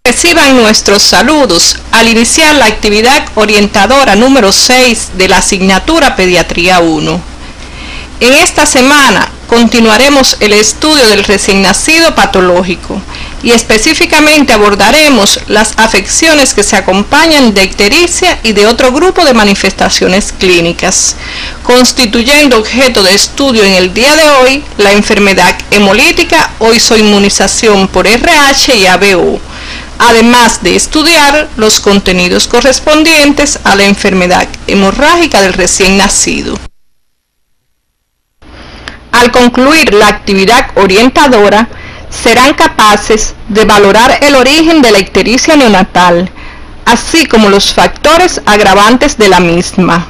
Reciban nuestros saludos al iniciar la actividad orientadora número 6 de la asignatura Pediatría 1. En esta semana continuaremos el estudio del recién nacido patológico y específicamente abordaremos las afecciones que se acompañan de ictericia y de otro grupo de manifestaciones clínicas, constituyendo objeto de estudio en el día de hoy la enfermedad hemolítica o isoinmunización por RH y ABO, además de estudiar los contenidos correspondientes a la enfermedad hemorrágica del recién nacido. Al concluir la actividad orientadora, serán capaces de valorar el origen de la ictericia neonatal, así como los factores agravantes de la misma.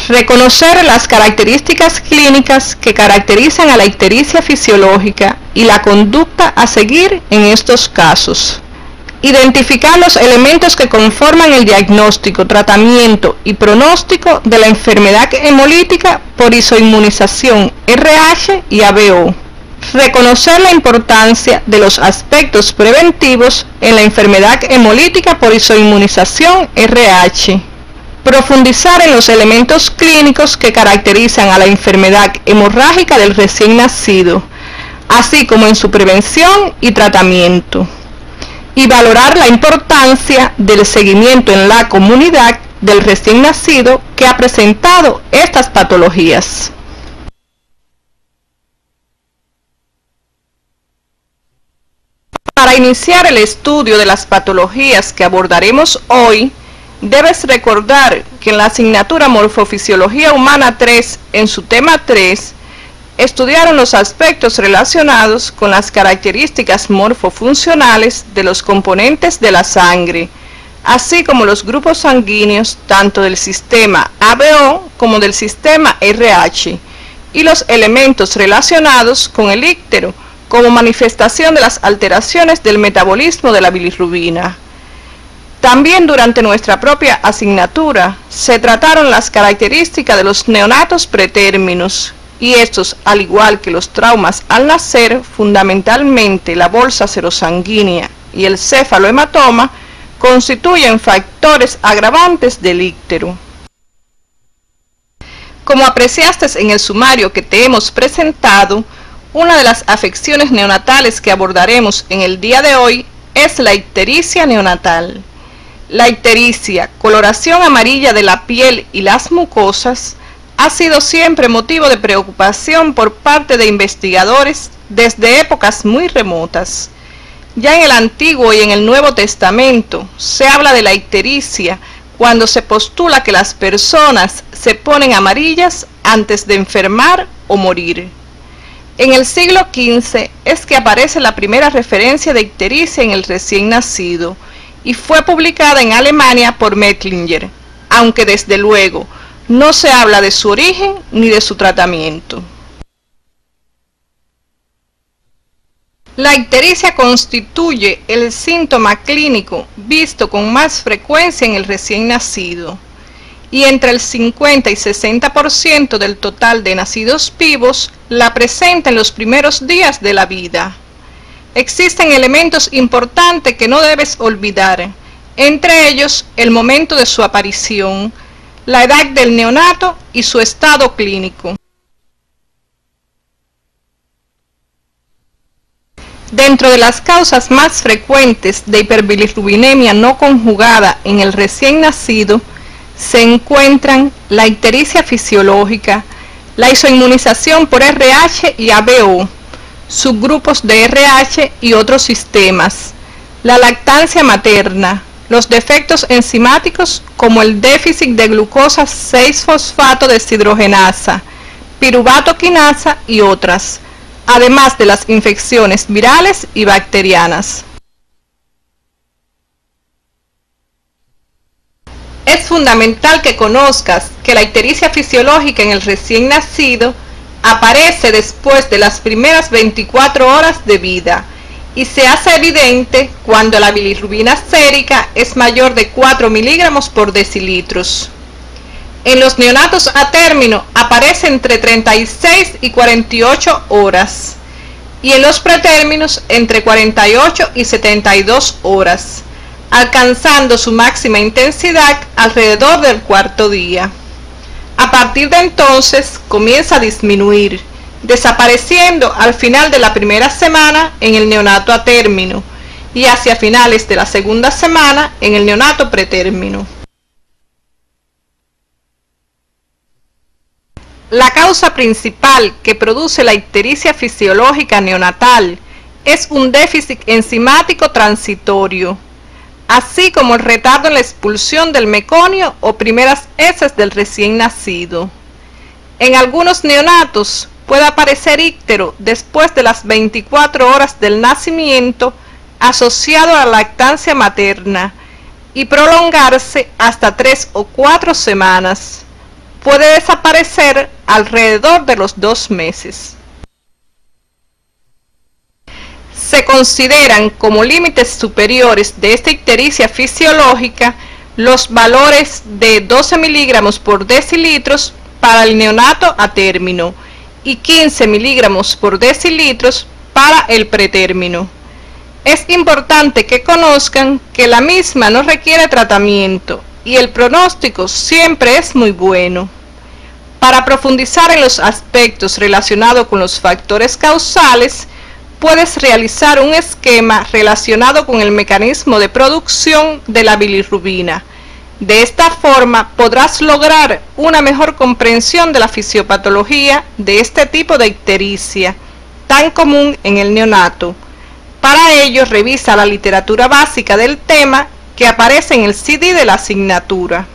Reconocer las características clínicas que caracterizan a la ictericia fisiológica y la conducta a seguir en estos casos. Identificar los elementos que conforman el diagnóstico, tratamiento y pronóstico de la enfermedad hemolítica por isoinmunización RH y ABO. Reconocer la importancia de los aspectos preventivos en la enfermedad hemolítica por isoinmunización RH. Profundizar en los elementos clínicos que caracterizan a la enfermedad hemorrágica del recién nacido, así como en su prevención y tratamiento. Y valorar la importancia del seguimiento en la comunidad del recién nacido que ha presentado estas patologías. Para iniciar el estudio de las patologías que abordaremos hoy, debes recordar que en la asignatura Morfofisiología Humana 3, en su tema 3, estudiaron los aspectos relacionados con las características morfofuncionales de los componentes de la sangre, así como los grupos sanguíneos tanto del sistema ABO como del sistema RH, y los elementos relacionados con el íctero, como manifestación de las alteraciones del metabolismo de la bilirrubina. También durante nuestra propia asignatura se trataron las características de los neonatos pretérminos, y estos, al igual que los traumas al nacer, fundamentalmente la bolsa serosanguínea y el cefalohematoma, constituyen factores agravantes del íctero. Como apreciaste en el sumario que te hemos presentado, una de las afecciones neonatales que abordaremos en el día de hoy es la ictericia neonatal. La ictericia, coloración amarilla de la piel y las mucosas, ha sido siempre motivo de preocupación por parte de investigadores desde épocas muy remotas. Ya en el Antiguo y en el Nuevo Testamento se habla de la ictericia cuando se postula que las personas se ponen amarillas antes de enfermar o morir. En el siglo XV es que aparece la primera referencia de ictericia en el recién nacido y fue publicada en Alemania por Mettlinger, aunque desde luego no se habla de su origen ni de su tratamiento. La ictericia constituye el síntoma clínico visto con más frecuencia en el recién nacido, y entre el 50 y 60% del total de nacidos vivos la presenta en los primeros días de la vida. Existen elementos importantes que no debes olvidar, entre ellos el momento de su aparición, la edad del neonato y su estado clínico. Dentro de las causas más frecuentes de hiperbilirrubinemia no conjugada en el recién nacido se encuentran la ictericia fisiológica, la isoinmunización por RH y ABO, subgrupos de RH y otros sistemas, la lactancia materna, los defectos enzimáticos como el déficit de glucosa 6-fosfato deshidrogenasa, piruvato quinasa y otras, además de las infecciones virales y bacterianas. Es fundamental que conozcas que la ictericia fisiológica en el recién nacido aparece después de las primeras 24 horas de vida y se hace evidente cuando la bilirrubina sérica es mayor de 4 miligramos por decilitros. En los neonatos a término aparece entre 36 y 48 horas. y en los pretérminos entre 48 y 72 horas, alcanzando su máxima intensidad alrededor del cuarto día. A partir de entonces comienza a disminuir, desapareciendo al final de la primera semana en el neonato a término y hacia finales de la segunda semana en el neonato pretérmino. La causa principal que produce la ictericia fisiológica neonatal es un déficit enzimático transitorio, así como el retardo en la expulsión del meconio o primeras heces del recién nacido. En algunos neonatos puede aparecer íctero después de las 24 horas del nacimiento asociado a la lactancia materna y prolongarse hasta 3 o 4 semanas. Puede desaparecer alrededor de los 2 meses. Se consideran como límites superiores de esta ictericia fisiológica los valores de 12 miligramos por decilitros para el neonato a término y 15 miligramos por decilitros para el pretérmino. Es importante que conozcan que la misma no requiere tratamiento y el pronóstico siempre es muy bueno. Para profundizar en los aspectos relacionados con los factores causales, puedes realizar un esquema relacionado con el mecanismo de producción de la bilirrubina. De esta forma podrás lograr una mejor comprensión de la fisiopatología de este tipo de ictericia, tan común en el neonato. Para ello, revisa la literatura básica del tema que aparece en el CD de la asignatura.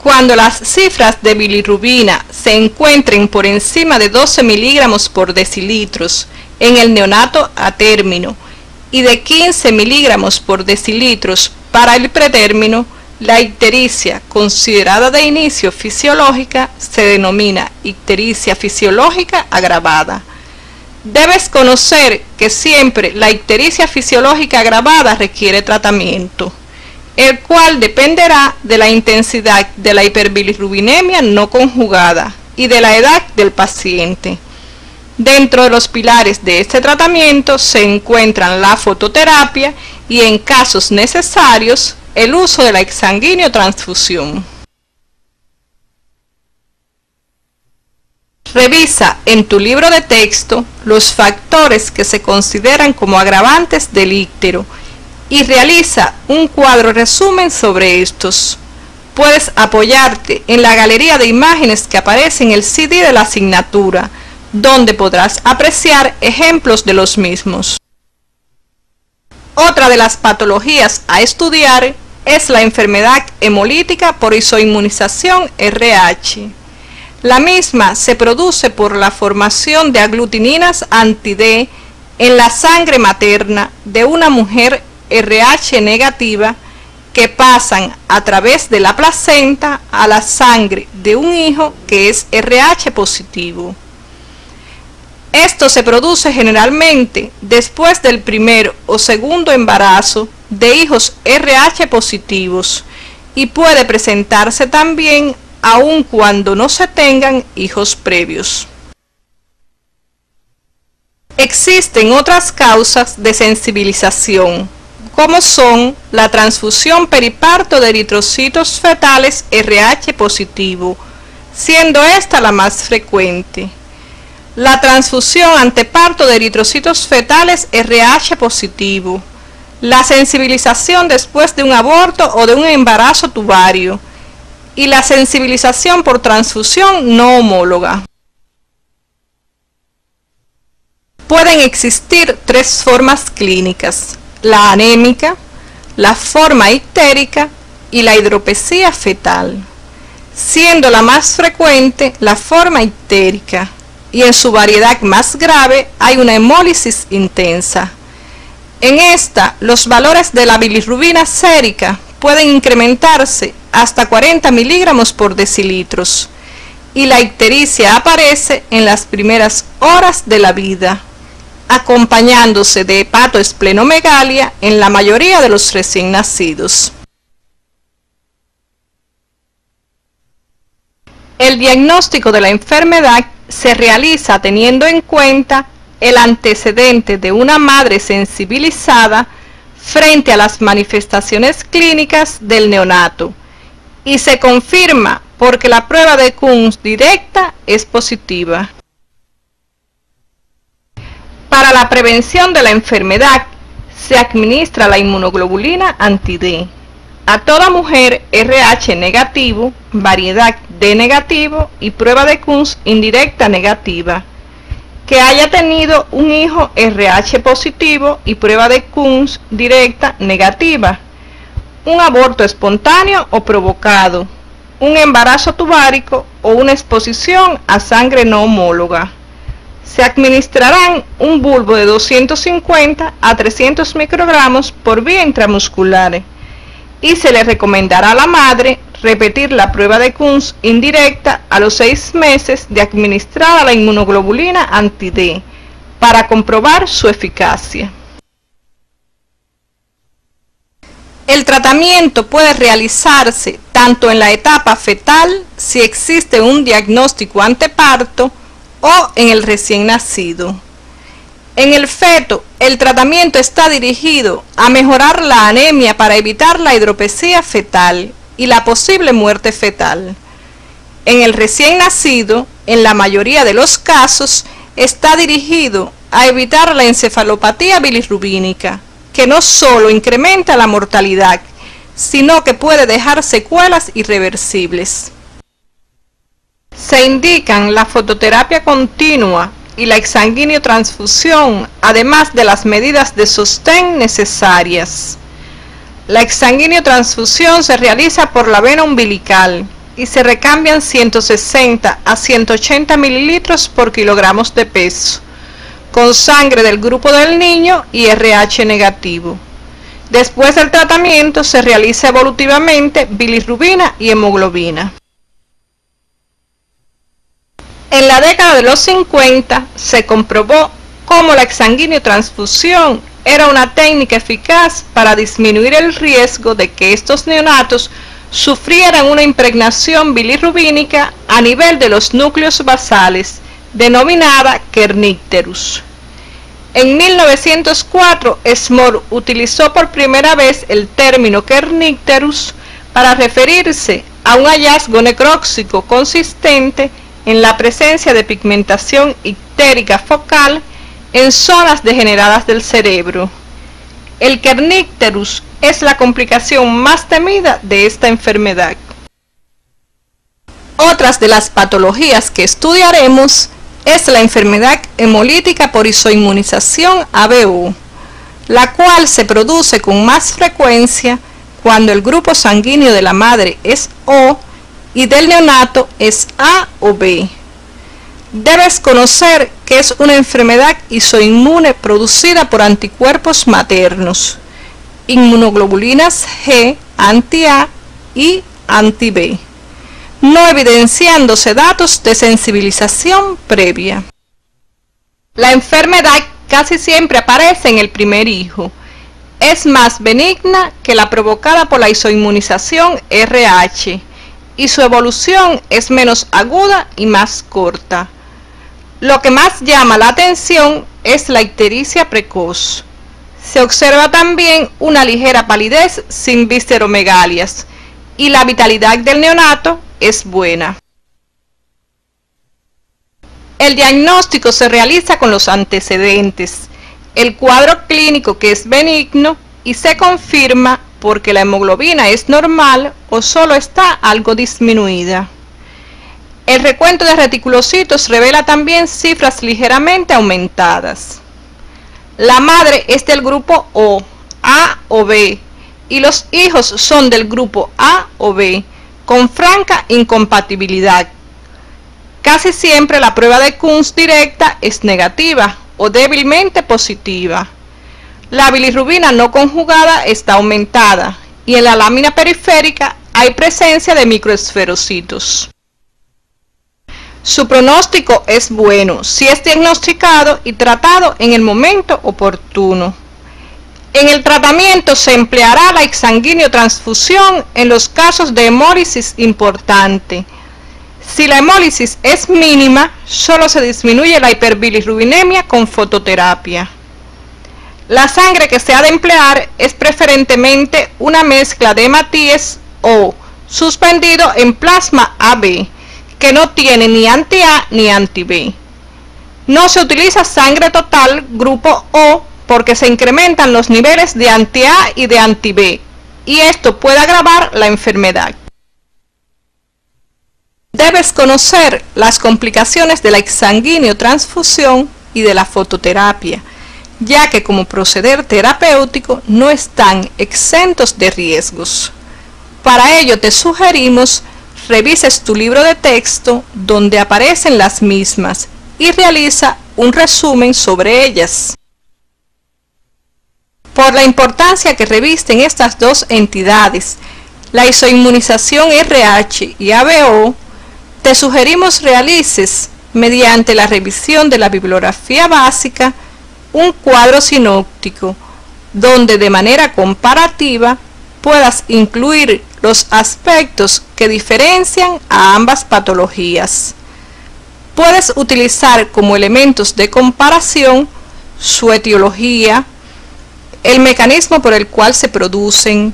Cuando las cifras de bilirrubina se encuentren por encima de 12 miligramos por decilitros en el neonato a término y de 15 miligramos por decilitros para el pretérmino, la ictericia considerada de inicio fisiológica se denomina ictericia fisiológica agravada. Debes conocer que siempre la ictericia fisiológica agravada requiere tratamiento, el cual dependerá de la intensidad de la hiperbilirrubinemia no conjugada y de la edad del paciente. Dentro de los pilares de este tratamiento se encuentran la fototerapia y, en casos necesarios, el uso de la exsanguíneo transfusión. Revisa en tu libro de texto los factores que se consideran como agravantes del íctero y realiza un cuadro resumen sobre estos. Puedes apoyarte en la galería de imágenes que aparece en el CD de la asignatura, donde podrás apreciar ejemplos de los mismos. Otra de las patologías a estudiar es la enfermedad hemolítica por isoinmunización RH. La misma se produce por la formación de aglutininas anti-D en la sangre materna de una mujer RH negativa que pasan a través de la placenta a la sangre de un hijo que es RH positivo. Esto se produce generalmente después del primer o segundo embarazo de hijos RH positivos y puede presentarse también aun cuando no se tengan hijos previos. Existen otras causas de sensibilización, como son la transfusión periparto de eritrocitos fetales RH positivo, siendo esta la más frecuente. La transfusión anteparto de eritrocitos fetales RH positivo, la sensibilización después de un aborto o de un embarazo tubario y la sensibilización por transfusión no homóloga. Pueden existir 3 formas clínicas: la anémica, la forma ictérica y la hidropesía fetal, siendo la más frecuente la forma ictérica, y en su variedad más grave hay una hemólisis intensa. En esta, los valores de la bilirrubina sérica pueden incrementarse hasta 40 miligramos por decilitros, y la ictericia aparece en las primeras horas de la vida, acompañándose de hepatoesplenomegalia en la mayoría de los recién nacidos. El diagnóstico de la enfermedad se realiza teniendo en cuenta el antecedente de una madre sensibilizada frente a las manifestaciones clínicas del neonato y se confirma porque la prueba de Kunz directa es positiva. Para la prevención de la enfermedad se administra la inmunoglobulina anti-D a toda mujer RH negativo, variedad D negativo y prueba de Kunz indirecta negativa, que haya tenido un hijo RH positivo y prueba de Kunz directa negativa, un aborto espontáneo o provocado, un embarazo tubárico o una exposición a sangre no homóloga. Se administrarán un bulbo de 250 a 300 microgramos por vía intramuscular y se le recomendará a la madre repetir la prueba de Kunz indirecta a los 6 meses de administrada la inmunoglobulina anti-D para comprobar su eficacia. El tratamiento puede realizarse tanto en la etapa fetal, si existe un diagnóstico anteparto, o en el recién nacido. En el feto, el tratamiento está dirigido a mejorar la anemia para evitar la hidropesía fetal y la posible muerte fetal. En el recién nacido, en la mayoría de los casos, está dirigido a evitar la encefalopatía bilirrubínica, que no solo incrementa la mortalidad, sino que puede dejar secuelas irreversibles. Se indican la fototerapia continua y la exsanguiniotransfusión, además de las medidas de sostén necesarias. La exsanguiniotransfusión se realiza por la vena umbilical y se recambian 160 a 180 mililitros por kilogramos de peso, con sangre del grupo del niño y RH negativo. Después del tratamiento se realiza evolutivamente bilirrubina y hemoglobina. En la década de los 50 se comprobó cómo la exsanguiniotransfusión era una técnica eficaz para disminuir el riesgo de que estos neonatos sufrieran una impregnación bilirrubínica a nivel de los núcleos basales, denominada kernicterus. En 1904, Small utilizó por primera vez el término kernicterus para referirse a un hallazgo necróxico consistente en la presencia de pigmentación ictérica focal en zonas degeneradas del cerebro. El kernicterus es la complicación más temida de esta enfermedad. Otras de las patologías que estudiaremos es la enfermedad hemolítica por isoinmunización ABO, la cual se produce con más frecuencia cuando el grupo sanguíneo de la madre es O y del neonato es A o B. Debes conocer que es una enfermedad isoinmune producida por anticuerpos maternos, inmunoglobulinas G anti-A y anti-B, no evidenciándose datos de sensibilización previa. La enfermedad casi siempre aparece en el primer hijo. Es más benigna que la provocada por la isoinmunización RH y su evolución es menos aguda y más corta. Lo que más llama la atención es la ictericia precoz. Se observa también una ligera palidez sin visceromegalias y la vitalidad del neonato es buena. El diagnóstico se realiza con los antecedentes, el cuadro clínico que es benigno y se confirma porque la hemoglobina es normal o solo está algo disminuida. El recuento de reticulocitos revela también cifras ligeramente aumentadas. La madre es del grupo O, A o B, y los hijos son del grupo A o B, con franca incompatibilidad. Casi siempre la prueba de Kunz directa es negativa o débilmente positiva. La bilirrubina no conjugada está aumentada y en la lámina periférica hay presencia de microesferocitos. Su pronóstico es bueno si es diagnosticado y tratado en el momento oportuno. En el tratamiento se empleará la exsanguiniotransfusión en los casos de hemólisis importante. Si la hemólisis es mínima, solo se disminuye la hiperbilirrubinemia con fototerapia. La sangre que se ha de emplear es preferentemente una mezcla de hematíes o suspendido en plasma AB, que no tiene ni anti-A ni anti-B. No se utiliza sangre total grupo O porque se incrementan los niveles de anti-A y de anti-B, y esto puede agravar la enfermedad. Debes conocer las complicaciones de la exsanguíneo transfusión y de la fototerapia, ya que como proceder terapéutico no están exentos de riesgos. Para ello te sugerimos revises tu libro de texto donde aparecen las mismas y realiza un resumen sobre ellas. Por la importancia que revisten estas dos entidades, la isoinmunización RH y ABO, te sugerimos realices, mediante la revisión de la bibliografía básica, un cuadro sinóptico, donde de manera comparativa puedas incluir los aspectos que diferencian a ambas patologías. Puedes utilizar como elementos de comparación su etiología, el mecanismo por el cual se producen,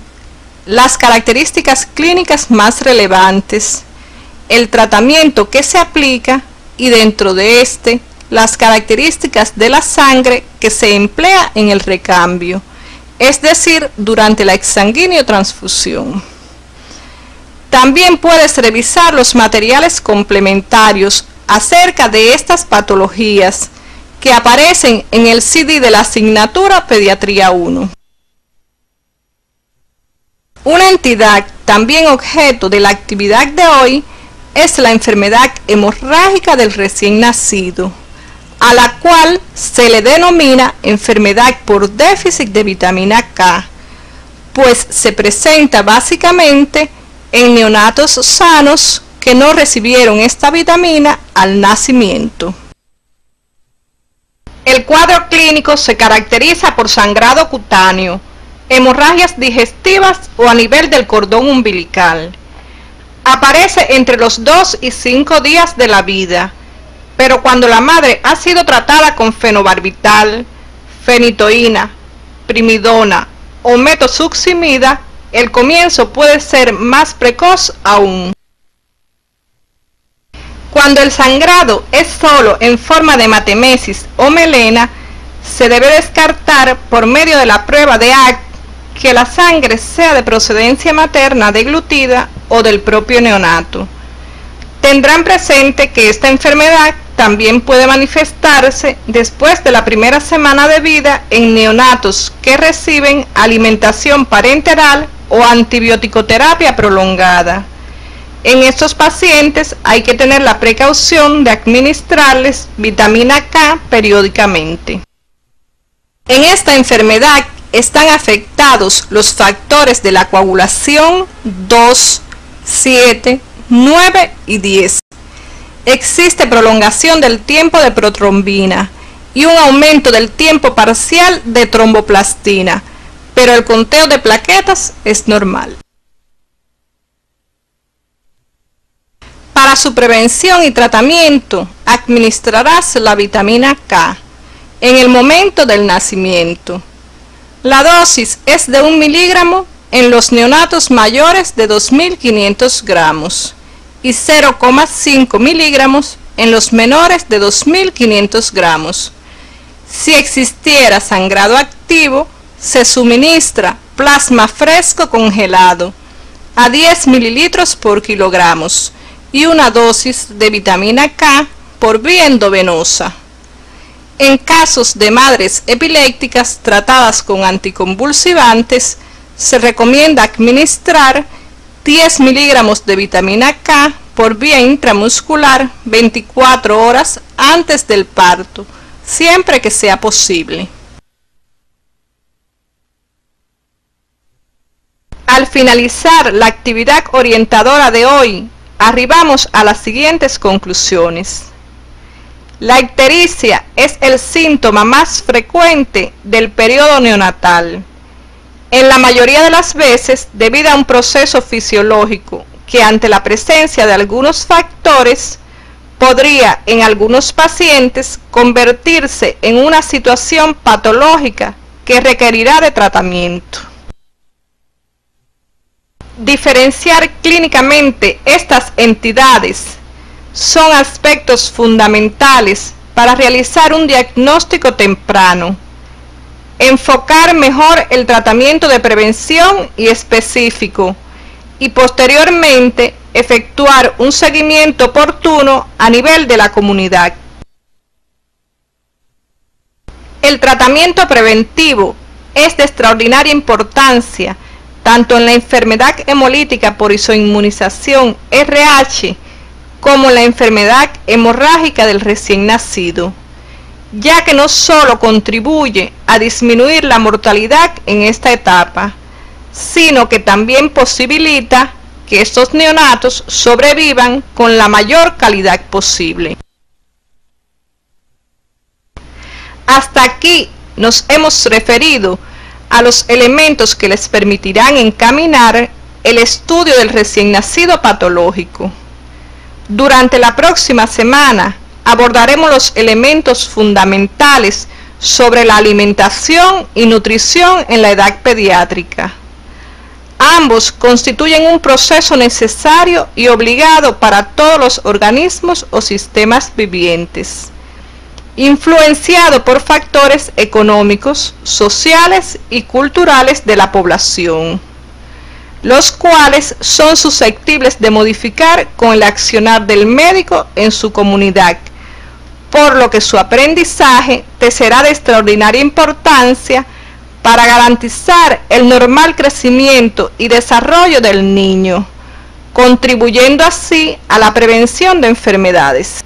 las características clínicas más relevantes, el tratamiento que se aplica y dentro de este, las características de la sangre que se emplea en el recambio, es decir, durante la exsanguíneo transfusión. También puedes revisar los materiales complementarios acerca de estas patologías que aparecen en el CD de la asignatura Pediatría 1. Una entidad también objeto de la actividad de hoy es la enfermedad hemorrágica del recién nacido, a la cual se le denomina enfermedad por déficit de vitamina K, pues se presenta básicamente en neonatos sanos que no recibieron esta vitamina al nacimiento. El cuadro clínico se caracteriza por sangrado cutáneo, hemorragias digestivas o a nivel del cordón umbilical. Aparece entre los 2 y 5 días de la vida, pero cuando la madre ha sido tratada con fenobarbital, fenitoína, primidona o metosuximida, el comienzo puede ser más precoz aún. Cuando el sangrado es solo en forma de hematemesis o melena, se debe descartar por medio de la prueba de ACT que la sangre sea de procedencia materna deglutida o del propio neonato. Tendrán presente que esta enfermedad también puede manifestarse después de la primera semana de vida en neonatos que reciben alimentación parenteral o antibioticoterapia prolongada. En estos pacientes hay que tener la precaución de administrarles vitamina K periódicamente. En esta enfermedad están afectados los factores de la coagulación 2, 7, 9 y 10. Existe prolongación del tiempo de protrombina y un aumento del tiempo parcial de tromboplastina, pero el conteo de plaquetas es normal. Para su prevención y tratamiento, administrarás la vitamina K en el momento del nacimiento. La dosis es de 1 miligramo en los neonatos mayores de 2.500 gramos y 0,5 miligramos en los menores de 2.500 gramos. Si existiera sangrado activo, se suministra plasma fresco congelado a 10 mililitros por kilogramos y una dosis de vitamina K por vía endovenosa. En casos de madres epilépticas tratadas con anticonvulsivantes, se recomienda administrar 10 miligramos de vitamina K por vía intramuscular 24 horas antes del parto, siempre que sea posible. Al finalizar la actividad orientadora de hoy, arribamos a las siguientes conclusiones. La ictericia es el síntoma más frecuente del periodo neonatal. En la mayoría de las veces, debido a un proceso fisiológico que ante la presencia de algunos factores podría en algunos pacientes convertirse en una situación patológica que requerirá de tratamiento. Diferenciar clínicamente estas entidades son aspectos fundamentales para realizar un diagnóstico temprano, enfocar mejor el tratamiento de prevención y específico, y posteriormente efectuar un seguimiento oportuno a nivel de la comunidad. El tratamiento preventivo es de extraordinaria importancia tanto en la enfermedad hemolítica por isoinmunización RH como en la enfermedad hemorrágica del recién nacido, ya que no solo contribuye a disminuir la mortalidad en esta etapa, sino que también posibilita que estos neonatos sobrevivan con la mayor calidad posible. Hasta aquí nos hemos referido a los elementos que les permitirán encaminar el estudio del recién nacido patológico. Durante la próxima semana abordaremos los elementos fundamentales sobre la alimentación y nutrición en la edad pediátrica. Ambos constituyen un proceso necesario y obligado para todos los organismos o sistemas vivientes, influenciado por factores económicos, sociales y culturales de la población, los cuales son susceptibles de modificar con el accionar del médico en su comunidad, por lo que su aprendizaje te será de extraordinaria importancia para garantizar el normal crecimiento y desarrollo del niño, contribuyendo así a la prevención de enfermedades.